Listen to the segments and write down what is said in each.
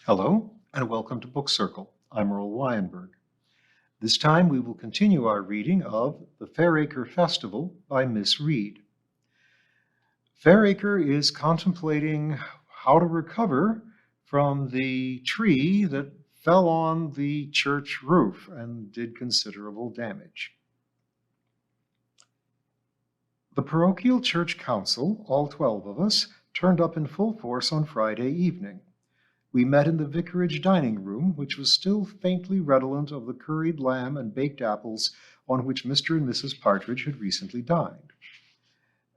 Hello, and welcome to Book Circle. I'm Earl Weinberg. This time we will continue our reading of The Fairacre Festival by Miss Reed. Fairacre is contemplating how to recover from the tree that fell on the church roof and did considerable damage. The parochial church council, all 12 of us, turned up in full force on Friday evening. We met in the vicarage dining room, which was still faintly redolent of the curried lamb and baked apples on which Mr. and Mrs. Partridge had recently dined.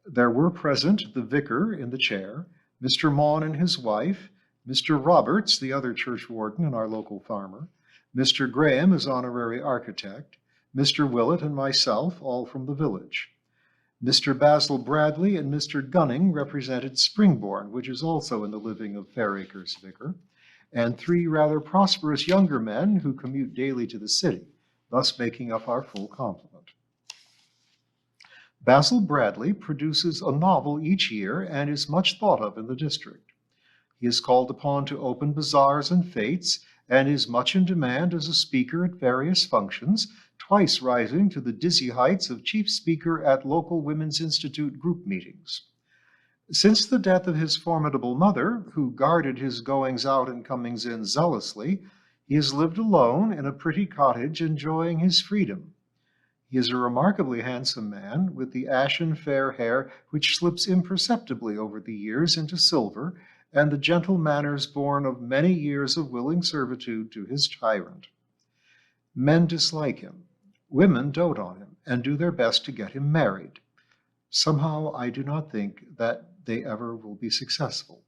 There were present the vicar in the chair, Mr. Maughan and his wife, Mr. Roberts, the other churchwarden and our local farmer, Mr. Graham, his honorary architect, Mr. Willett and myself, all from the village. Mr. Basil Bradley and Mr. Gunning represented Springbourne, which is also in the living of Fairacre's vicar, and 3 rather prosperous younger men who commute daily to the city, thus making up our full complement. Basil Bradley produces a novel each year and is much thought of in the district. He is called upon to open bazaars and fetes and is much in demand as a speaker at various functions, twice rising to the dizzy heights of chief speaker at local Women's Institute group meetings. Since the death of his formidable mother, who guarded his goings out and comings in zealously, he has lived alone in a pretty cottage enjoying his freedom. He is a remarkably handsome man, with the ashen fair hair which slips imperceptibly over the years into silver, and the gentle manners born of many years of willing servitude to his tyrant. Men dislike him. Women dote on him and do their best to get him married. Somehow I do not think that they ever will be successful.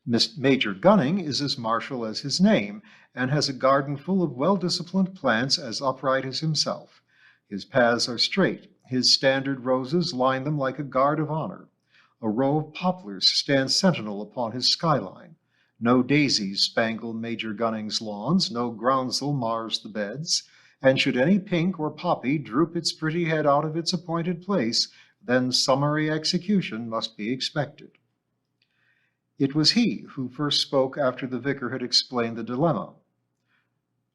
Major Gunning is as martial as his name, and has a garden full of well-disciplined plants as upright as himself. His paths are straight. His standard roses line them like a guard of honor. A row of poplars stands sentinel upon his skyline. No daisies spangle Major Gunning's lawns, no groundsel mars the beds, and should any pink or poppy droop its pretty head out of its appointed place, then summary execution must be expected. It was he who first spoke after the vicar had explained the dilemma.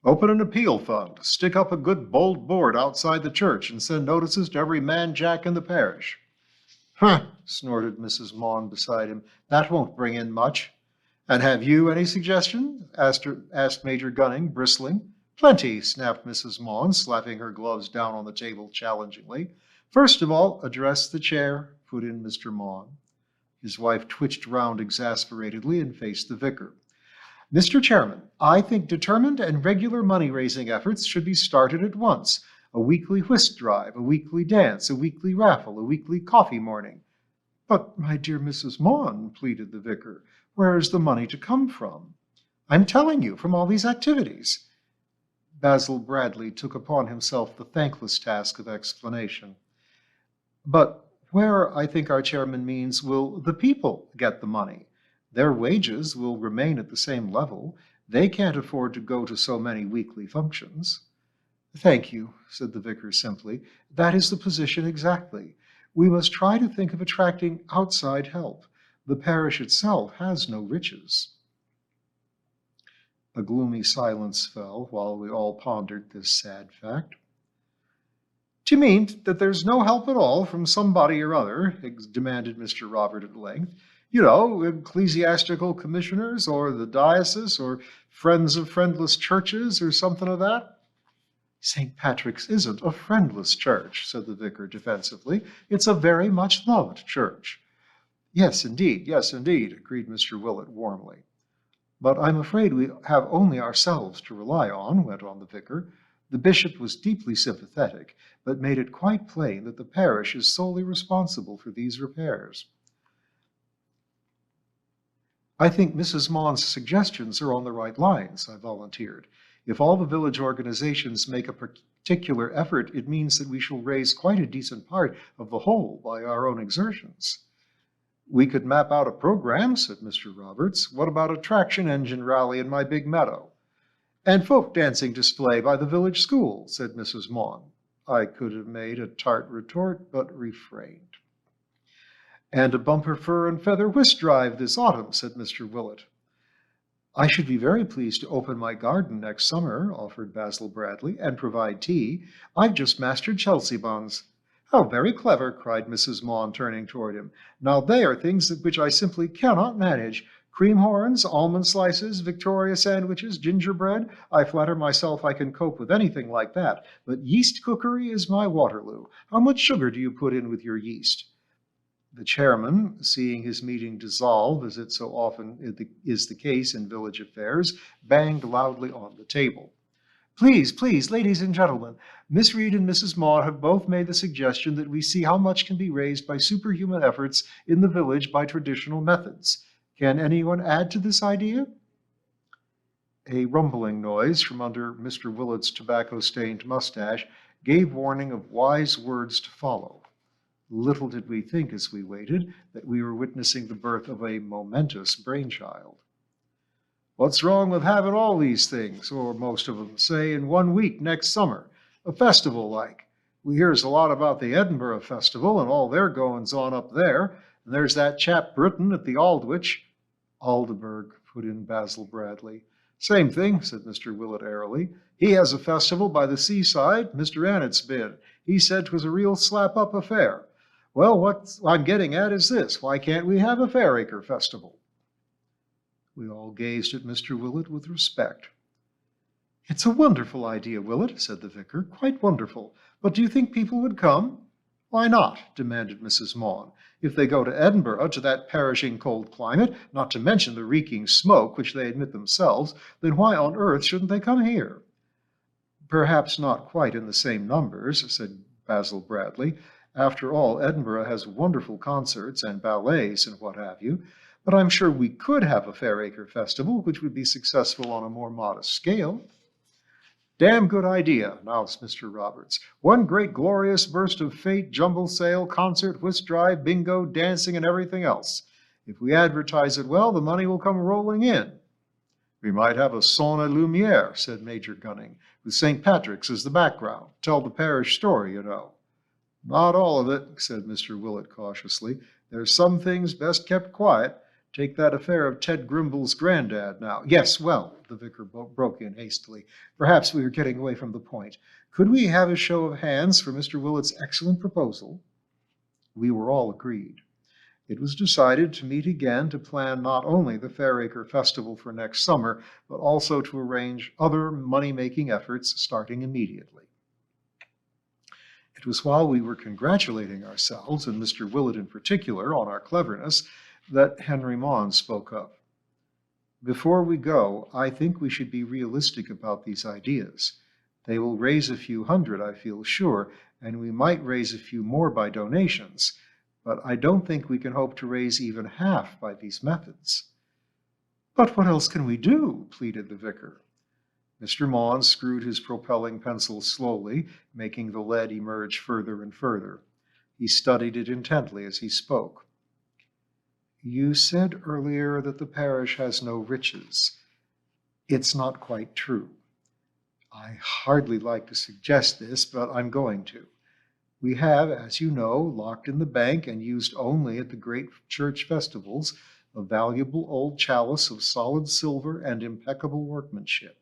Open an appeal fund, stick up a good bold board outside the church, and send notices to every man jack in the parish. Huh, snorted Mrs. Maughan beside him. That won't bring in much. And have you any suggestion? asked Major Gunning, bristling. Plenty, snapped Mrs. Maughan, slapping her gloves down on the table challengingly. First of all, address the chair, put in Mr. Maughan. His wife twitched round exasperatedly and faced the vicar. Mr. Chairman, I think determined and regular money-raising efforts should be started at once. A weekly whist drive, a weekly dance, a weekly raffle, a weekly coffee morning. But, my dear Mrs. Maughan, pleaded the vicar, where is the money to come from? I'm telling you, from all these activities. Basil Bradley took upon himself the thankless task of explanation. But where, I think our chairman means, will the people get the money? Their wages will remain at the same level. They can't afford to go to so many weekly functions. Thank you, said the vicar simply. That is the position exactly. We must try to think of attracting outside help. The parish itself has no riches. A gloomy silence fell while we all pondered this sad fact. Do you mean that there's no help at all from somebody or other? Demanded Mr. Robert at length. You know, ecclesiastical commissioners, or the diocese, or friends of friendless churches, or something of that? St. Patrick's isn't a friendless church, said the vicar defensively. It's a very much loved church. Yes, indeed, agreed Mr. Willett warmly. But I'm afraid we have only ourselves to rely on, went on the vicar. The bishop was deeply sympathetic, but made it quite plain that the parish is solely responsible for these repairs. I think Mrs. Maughan's suggestions are on the right lines, I volunteered. If all the village organizations make a particular effort, it means that we shall raise quite a decent part of the whole by our own exertions. We could map out a program, said Mr. Roberts. What about a traction engine rally in my big meadow? And folk dancing display by the village school, said Mrs. Maughan. I could have made a tart retort, but refrained. And a bumper fur and feather whist drive this autumn, said Mr. Willett. I should be very pleased to open my garden next summer, offered Basil Bradley, and provide tea. I've just mastered Chelsea buns. How very clever, cried Mrs. Maughan, turning toward him. Now they are things which I simply cannot manage. Cream horns, almond slices, Victoria sandwiches, gingerbread. I flatter myself I can cope with anything like that, but yeast cookery is my Waterloo. How much sugar do you put in with your yeast? The chairman, seeing his meeting dissolve, as it so often is the case in village affairs, banged loudly on the table. Please, please, ladies and gentlemen, Miss Reed and Mrs. Maud have both made the suggestion that we see how much can be raised by superhuman efforts in the village by traditional methods. Can anyone add to this idea? A rumbling noise from under Mr. Willett's tobacco-stained mustache gave warning of wise words to follow. Little did we think as we waited that we were witnessing the birth of a momentous brainchild. What's wrong with having all these things, or most of them, say, in 1 week next summer? A festival like. We hears a lot about the Edinburgh Festival and all their goings-on up there, and there's that chap Britton at the Aldwych. Aldeburgh, put in Basil Bradley. Same thing, said Mr. Willett airily. He has a festival by the seaside. Mr. Annet's been. He said 'twas a real slap-up affair. Well, what I'm getting at is this. Why can't we have a Fairacre festival? We all gazed at Mr. Willett with respect. It's a wonderful idea, Willett, said the vicar, quite wonderful. But do you think people would come? Why not? Demanded Mrs. Maughan. If they go to Edinburgh, to that perishing cold climate, not to mention the reeking smoke, which they admit themselves, then why on earth shouldn't they come here? Perhaps not quite in the same numbers, said Basil Bradley. After all, Edinburgh has wonderful concerts and ballets and what have you, but I'm sure we could have a Fairacre festival which would be successful on a more modest scale. Damn good idea, announced Mr. Roberts. One great glorious burst of fete, jumble sale, concert, whist drive, bingo, dancing, and everything else. If we advertise it well, the money will come rolling in. We might have a son et lumière, said Major Gunning, with St. Patrick's as the background. Tell the parish story, you know. Not all of it, said Mr. Willett cautiously. There's some things best kept quiet. Take that affair of Ted Grimble's granddad now. Yes, well, the vicar broke in hastily. Perhaps we are getting away from the point. Could we have a show of hands for Mr. Willett's excellent proposal? We were all agreed. It was decided to meet again to plan not only the Fairacre Festival for next summer, but also to arrange other money-making efforts starting immediately. It was while we were congratulating ourselves, and Mr. Willett in particular, on our cleverness, that Henry Maughan spoke up. Before we go, I think we should be realistic about these ideas. They will raise a few hundred, I feel sure, and we might raise a few more by donations, but I don't think we can hope to raise even half by these methods. But what else can we do? Pleaded the vicar. Mr. Maughan screwed his propelling pencil slowly, making the lead emerge further and further. He studied it intently as he spoke. You said earlier that the parish has no riches. It's not quite true. I hardly like to suggest this, but I'm going to. We have, as you know, locked in the bank and used only at the great church festivals, a valuable old chalice of solid silver and impeccable workmanship.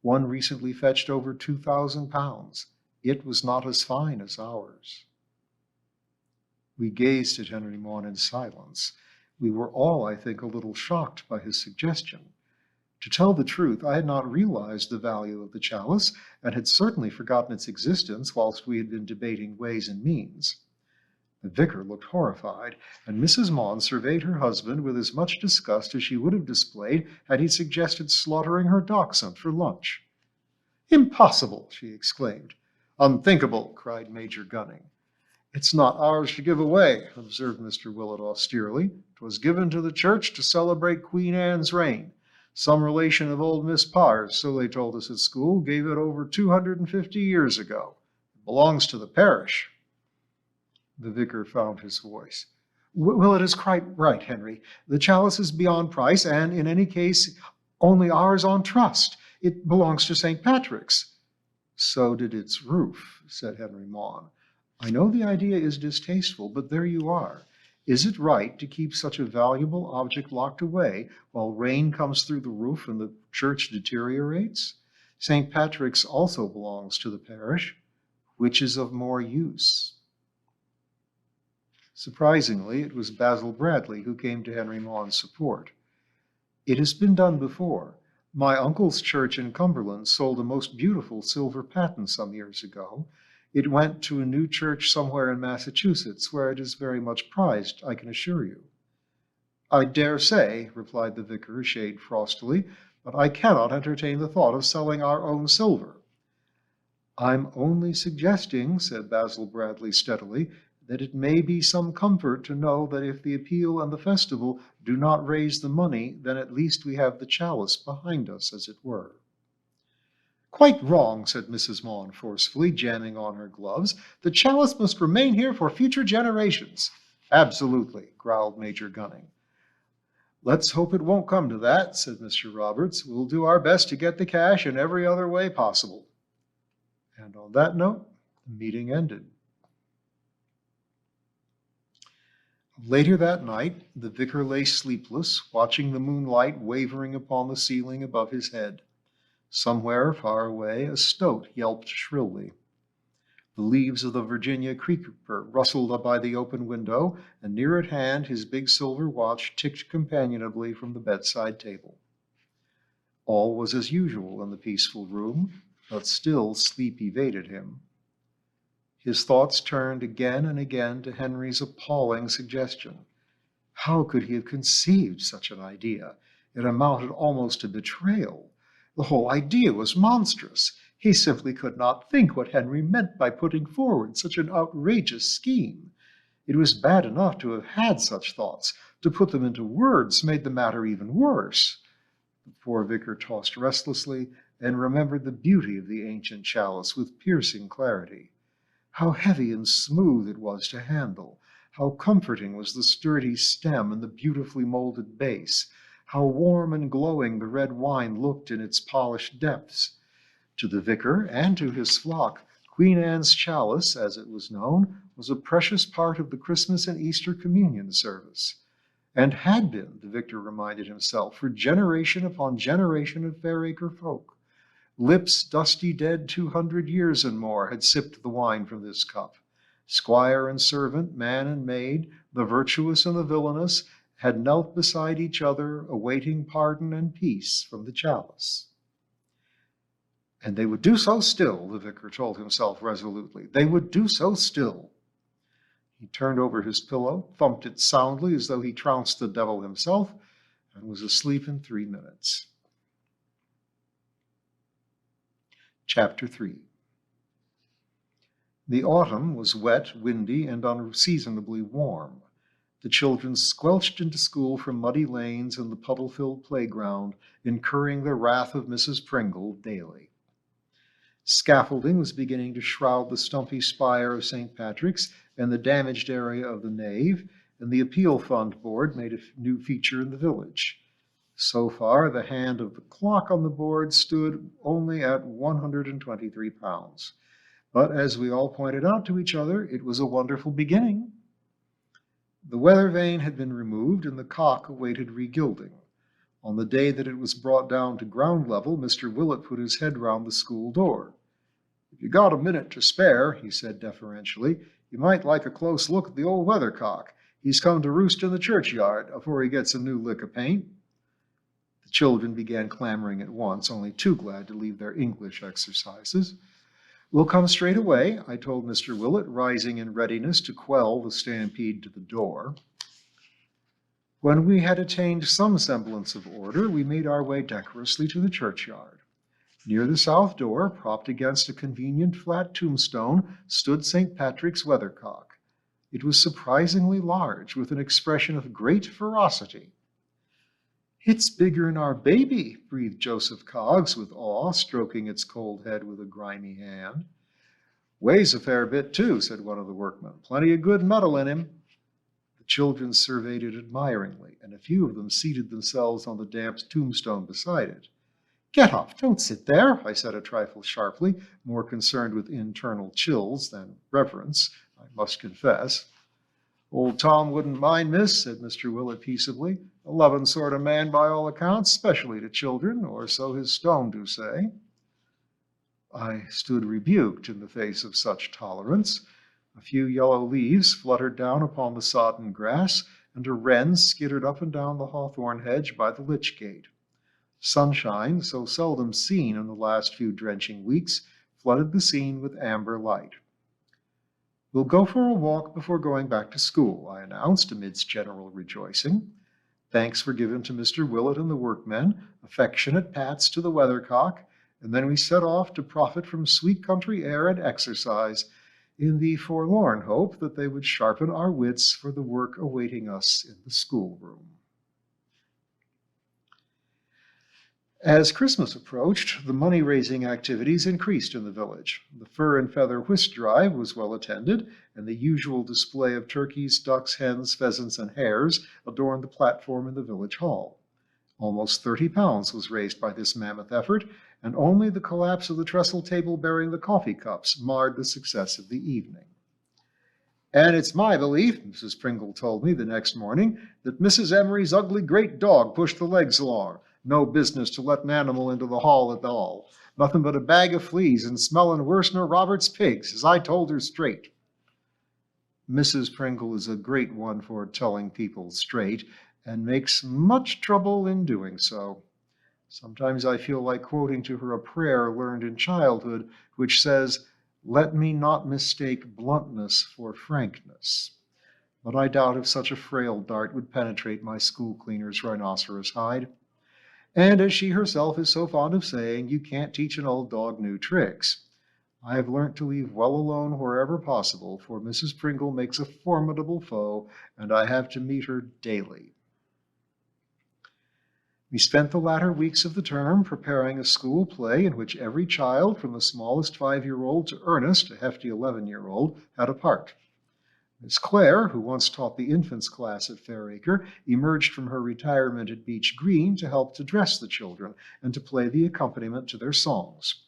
One recently fetched over £2,000. It was not as fine as ours. We gazed at Henry Maughan in silence. We were all, I think, a little shocked by his suggestion. To tell the truth, I had not realized the value of the chalice, and had certainly forgotten its existence whilst we had been debating ways and means. The vicar looked horrified, and Mrs. Maughan surveyed her husband with as much disgust as she would have displayed had he suggested slaughtering her dachshund for lunch. Impossible, she exclaimed. Unthinkable, cried Major Gunning. It's not ours to give away, observed Mr. Willett austerely. 'Twas given to the church to celebrate Queen Anne's reign. Some relation of old Miss Parr's, so they told us at school, gave it over 250 years ago. It belongs to the parish. The vicar found his voice. Well, it is quite right, Henry. The chalice is beyond price, and in any case, only ours on trust. It belongs to St. Patrick's. So did its roof, said Henry Maughan. I know the idea is distasteful, but there you are. Is it right to keep such a valuable object locked away while rain comes through the roof and the church deteriorates? St. Patrick's also belongs to the parish. Which is of more use? Surprisingly, it was Basil Bradley who came to Henry Maugham's support. It has been done before. My uncle's church in Cumberland sold a most beautiful silver paten some years ago. It went to a new church somewhere in Massachusetts, where it is very much prized, I can assure you. I dare say, replied the vicar a shade frostily, but I cannot entertain the thought of selling our own silver. I'm only suggesting, said Basil Bradley steadily, that it may be some comfort to know that if the appeal and the festival do not raise the money, then at least we have the chalice behind us, as it were. Quite wrong, said Mrs. Maugham forcefully, jamming on her gloves. The chalice must remain here for future generations. Absolutely, growled Major Gunning. Let's hope it won't come to that, said Mr. Roberts. We'll do our best to get the cash in every other way possible. And on that note, the meeting ended. Later that night, the vicar lay sleepless, watching the moonlight wavering upon the ceiling above his head. Somewhere far away, a stoat yelped shrilly. The leaves of the Virginia creeper rustled up by the open window, and near at hand his big silver watch ticked companionably from the bedside table. All was as usual in the peaceful room, but still sleep evaded him. His thoughts turned again and again to Henry's appalling suggestion. How could he have conceived such an idea? It amounted almost to betrayal. The whole idea was monstrous. He simply could not think what Henry meant by putting forward such an outrageous scheme. It was bad enough to have had such thoughts. To put them into words made the matter even worse. The poor vicar tossed restlessly and remembered the beauty of the ancient chalice with piercing clarity. How heavy and smooth it was to handle. How comforting was the sturdy stem and the beautifully molded base. How warm and glowing the red wine looked in its polished depths. To the vicar and to his flock, Queen Anne's chalice, as it was known, was a precious part of the Christmas and Easter communion service, and had been, the vicar reminded himself, for generation upon generation of Fairacre folk. Lips dusty dead 200 years and more had sipped the wine from this cup. Squire and servant, man and maid, the virtuous and the villainous, had knelt beside each other, awaiting pardon and peace from the chalice. And they would do so still, the vicar told himself resolutely. They would do so still. He turned over his pillow, thumped it soundly as though he trounced the devil himself, and was asleep in 3 minutes. Chapter 3. The autumn was wet, windy, and unseasonably warm. The children squelched into school from muddy lanes and the puddle-filled playground, incurring the wrath of Mrs. Pringle daily. Scaffolding was beginning to shroud the stumpy spire of St. Patrick's and the damaged area of the nave, and the Appeal Fund Board made a new feature in the village. So far, the hand of the clock on the board stood only at 123 pounds. But as we all pointed out to each other, it was a wonderful beginning. The weather vane had been removed and the cock awaited regilding. On the day that it was brought down to ground level, Mr. Willett put his head round the school door. If you got a minute to spare, he said deferentially, you might like a close look at the old weathercock. He's come to roost in the churchyard afore he gets a new lick of paint. The children began clamoring at once, only too glad to leave their English exercises. We'll come straight away, I told Mr. Willett, rising in readiness to quell the stampede to the door. When we had attained some semblance of order, we made our way decorously to the churchyard. Near the south door, propped against a convenient flat tombstone, stood St. Patrick's weathercock. It was surprisingly large, with an expression of great ferocity. It's bigger'n our baby, breathed Joseph Coggs with awe, stroking its cold head with a grimy hand. Weighs a fair bit, too, said one of the workmen. Plenty of good metal in him. The children surveyed it admiringly, and a few of them seated themselves on the damp tombstone beside it. Get up, don't sit there, I said a trifle sharply, more concerned with internal chills than reverence, I must confess. Old Tom wouldn't mind, miss, said Mr. Willett peaceably. A lovin' sort of man by all accounts, especially to children, or so his stone do say. I stood rebuked in the face of such tolerance. A few yellow leaves fluttered down upon the sodden grass, and a wren skittered up and down the hawthorn hedge by the lich gate. Sunshine, so seldom seen in the last few drenching weeks, flooded the scene with amber light. We'll go for a walk before going back to school, I announced amidst general rejoicing. Thanks were given to Mr. Willett and the workmen, affectionate pats to the weathercock, and then we set off to profit from sweet country air and exercise, in the forlorn hope that they would sharpen our wits for the work awaiting us in the schoolroom. As Christmas approached, the money-raising activities increased in the village. The fur and feather whist drive was well attended, and the usual display of turkeys, ducks, hens, pheasants, and hares adorned the platform in the village hall. Almost £30 was raised by this mammoth effort, and only the collapse of the trestle table bearing the coffee cups marred the success of the evening. And it's my belief, Mrs. Pringle told me the next morning, that Mrs. Emery's ugly great dog pushed the legs along. No business to let an animal into the hall at all. Nothing but a bag of fleas and smelling worse nor Robert's pigs, as I told her straight. Mrs. Pringle is a great one for telling people straight, and makes much trouble in doing so. Sometimes I feel like quoting to her a prayer learned in childhood, which says, "Let me not mistake bluntness for frankness." But I doubt if such a frail dart would penetrate my school cleaner's rhinoceros hide. And as she herself is so fond of saying, you can't teach an old dog new tricks. I have learnt to leave well alone wherever possible, for Mrs. Pringle makes a formidable foe, and I have to meet her daily. We spent the latter weeks of the term preparing a school play in which every child, from the smallest 5-year-old to Ernest, a hefty 11-year-old, had a part. Miss Clare, who once taught the infants class at Fairacre, emerged from her retirement at Beech Green to help to dress the children and to play the accompaniment to their songs.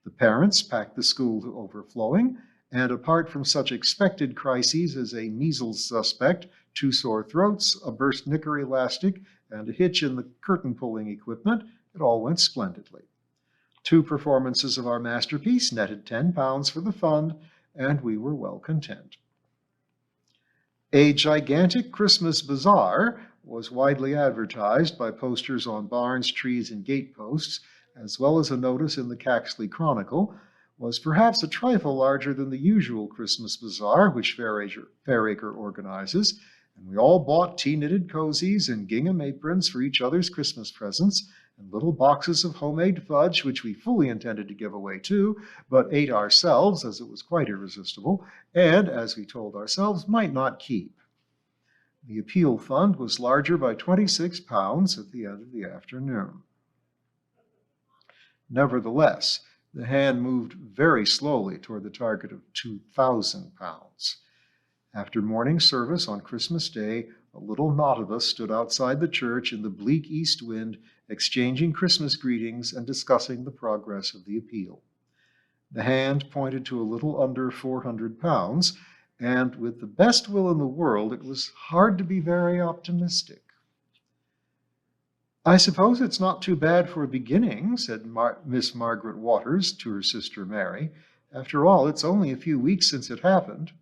The parents packed the school to overflowing, and apart from such expected crises as a measles suspect, 2 sore throats, a burst knicker elastic, and a hitch in the curtain-pulling equipment, it all went splendidly. 2 performances of our masterpiece netted £10 for the fund, and we were well content. A gigantic Christmas bazaar was widely advertised by posters on barns, trees, and gateposts, as well as a notice in the Caxley Chronicle, was perhaps a trifle larger than the usual Christmas bazaar which Fairacre organizes, and we all bought tea-knitted cozies and gingham aprons for each other's Christmas presents, and little boxes of homemade fudge, which we fully intended to give away too, but ate ourselves, as it was quite irresistible, and, as we told ourselves, might not keep. The appeal fund was larger by £26 at the end of the afternoon. Nevertheless, the hand moved very slowly toward the target of £2,000. After morning service on Christmas Day, a little knot of us stood outside the church in the bleak east wind, exchanging Christmas greetings and discussing the progress of the appeal. The hand pointed to a little under £400, and with the best will in the world, it was hard to be very optimistic. "I suppose it's not too bad for a beginning," said Miss Margaret Waters to her sister Mary. "After all, it's only a few weeks since it happened."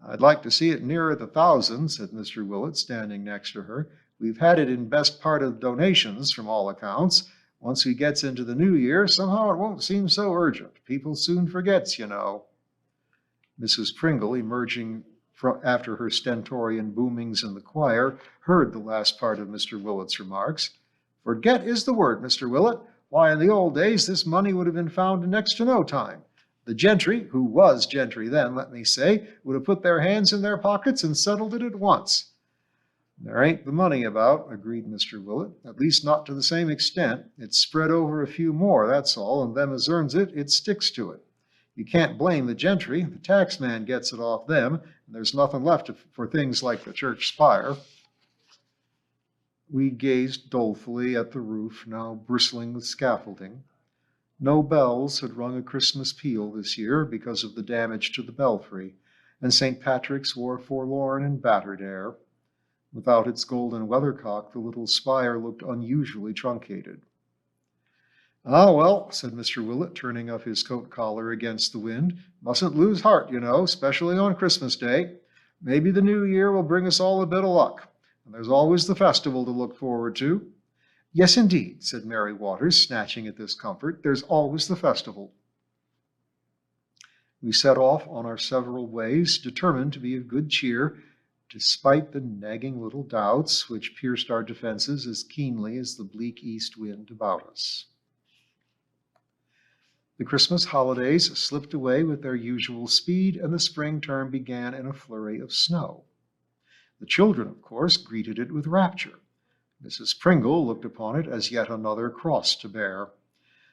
"I'd like to see it nearer the 1,000, said Mr. Willett, standing next to her. "We've had it in best part of donations, from all accounts. Once we gets into the new year, somehow it won't seem so urgent. People soon forgets, you know." Mrs. Pringle, emerging after her stentorian boomings in the choir, heard the last part of Mr. Willett's remarks. "Forget is the word, Mr. Willett. Why, in the old days, this money would have been found in next to no time. The gentry, who was gentry then, let me say, would have put their hands in their pockets and settled it at once." "There ain't the money about," agreed Mr. Willett, "at least not to the same extent. It's spread over a few more, that's all, and them as earns it, it sticks to it. You can't blame the gentry. The tax man gets it off them, and there's nothing left for things like the church spire." We gazed dolefully at the roof, now bristling with scaffolding. No bells had rung a Christmas peal this year because of the damage to the belfry, and St. Patrick's wore a forlorn and battered air. Without its golden weathercock, the little spire looked unusually truncated. "Ah, well," said Mr. Willett, turning up his coat collar against the wind, "mustn't lose heart, you know, especially on Christmas Day. Maybe the new year will bring us all a bit of luck, and there's always the festival to look forward to." "Yes, indeed," said Mary Waters, snatching at this comfort. "There's always the festival." We set off on our several ways, determined to be of good cheer, despite the nagging little doubts which pierced our defenses as keenly as the bleak east wind about us. The Christmas holidays slipped away with their usual speed, and the spring term began in a flurry of snow. The children, of course, greeted it with rapture. Mrs. Pringle looked upon it as yet another cross to bear.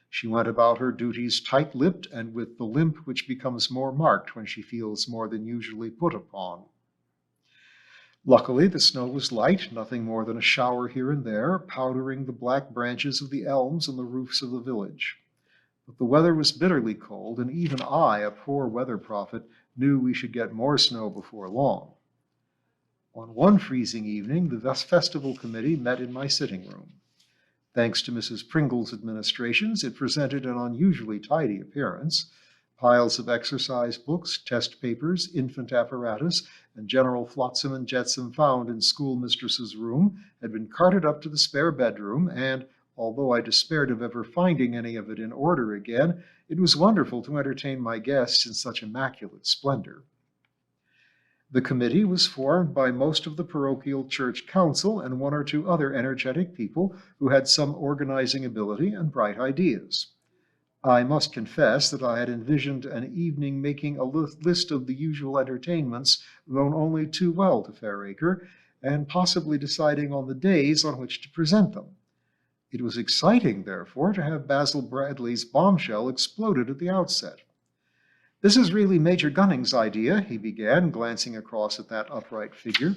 She went about her duties tight-lipped and with the limp which becomes more marked when she feels more than usually put upon. Luckily, the snow was light, nothing more than a shower here and there, powdering the black branches of the elms and the roofs of the village. But the weather was bitterly cold, and even I, a poor weather prophet, knew we should get more snow before long. On one freezing evening, the festival committee met in my sitting room. Thanks to Mrs. Pringle's administrations, it presented an unusually tidy appearance. Piles of exercise books, test papers, infant apparatus, and general flotsam and jetsam found in schoolmistress's room had been carted up to the spare bedroom, and, although I despaired of ever finding any of it in order again, it was wonderful to entertain my guests in such immaculate splendor. The committee was formed by most of the parochial church council and one or two other energetic people who had some organizing ability and bright ideas. I must confess that I had envisioned an evening making a list of the usual entertainments known only too well to Fairacre, and possibly deciding on the days on which to present them. It was exciting, therefore, to have Basil Bradley's bombshell exploded at the outset. "This is really Major Gunning's idea," he began, glancing across at that upright figure.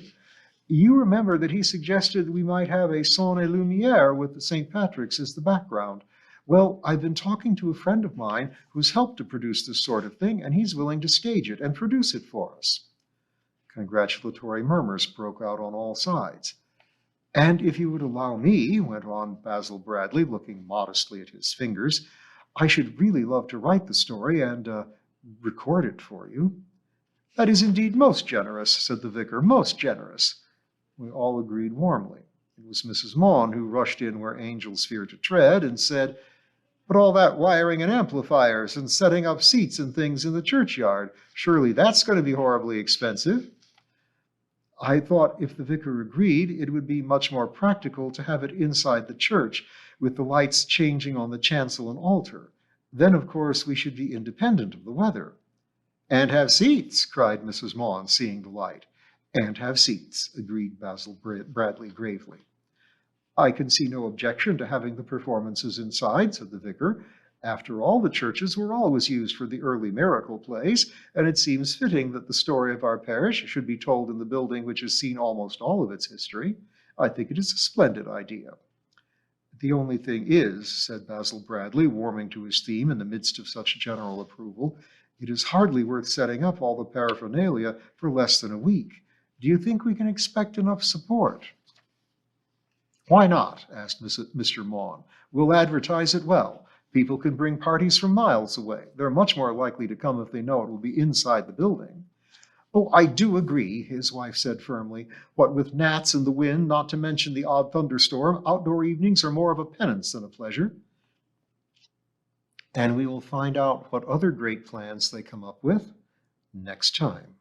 "You remember that he suggested we might have a son et lumière with the St. Patrick's as the background. Well, I've been talking to a friend of mine who's helped to produce this sort of thing, and he's willing to stage it and produce it for us." Congratulatory murmurs broke out on all sides. "And if you would allow me," went on Basil Bradley, looking modestly at his fingers, "I should really love to write the story and record it for you." "That is indeed most generous," said the vicar, "most generous." We all agreed warmly. It was Mrs. Maughan who rushed in where angels fear to tread and said, "But all that wiring and amplifiers and setting up seats and things in the churchyard, surely that's going to be horribly expensive." I thought if the vicar agreed, it would be much more practical to have it inside the church, with the lights changing on the chancel and altar. Then, of course, we should be independent of the weather. "And have seats," cried Mrs. Maughan, seeing the light. "And have seats," agreed Basil Bradley gravely. "I can see no objection to having the performances inside," said the vicar. "After all, the churches were always used for the early miracle plays, and it seems fitting that the story of our parish should be told in the building which has seen almost all of its history. I think it is a splendid idea." "The only thing is," said Basil Bradley, warming to his theme in the midst of such general approval, "it is hardly worth setting up all the paraphernalia for less than a week. Do you think we can expect enough support?" "Why not?" asked Mr. Maughan. "We'll advertise it well. People can bring parties from miles away. They're much more likely to come if they know it will be inside the building." "Oh, I do agree," his wife said firmly. "What with gnats and the wind, not to mention the odd thunderstorm, outdoor evenings are more of a penance than a pleasure." And we will find out what other great plans they come up with next time.